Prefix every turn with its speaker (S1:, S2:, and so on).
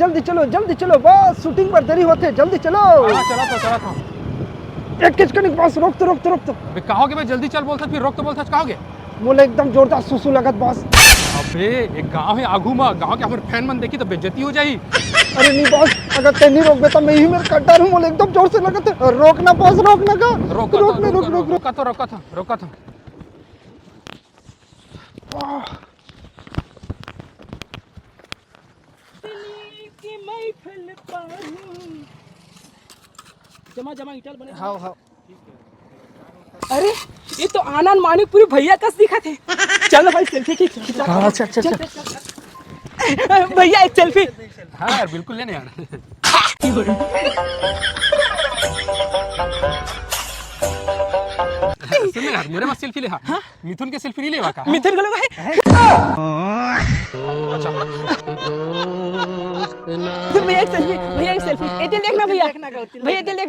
S1: जल्दी चलो बस, शूटिंग पर देरी होते, जल्दी चलो।
S2: चला था।
S1: एक किचकनिक बस, रोक तो।
S2: अबे कहोगे भाई जल्दी चल बोलता, फिर रोक तो बोलता कहोगे?
S1: बोले एकदम जोरदार सुसु लगत बस।
S2: अबे एक गांव है आगू में, गांव के हमारे फैन मन देखी तो बेइज्जती हो जाई।
S1: अरे नहीं बॉस, अगर ते नहीं रोक तो मैं ही मेरे कट्टा हूं। बोले एकदम जोर से लगत, रोकना बॉस, रोकना का।
S2: रोका था।
S3: जमा इटल बने।
S1: हाँ।
S3: अरे ये तो आनंद मानिकपुरी भैया कस दिखा थे। चलो भाई सेल्फी खींच।
S1: हाँ, चल।
S3: भैया एक सेल्फी।
S2: हाँ यार बिल्कुल लेने यार। सुन यार, मेरे पास सेल्फी ले। हाँ मिथुन के सेल्फी नहीं लेवा का?
S3: मिथुन को भाई।
S2: अच्छा
S3: भैया एक सेल्फी। ये देखना भैया। भैया ये देख।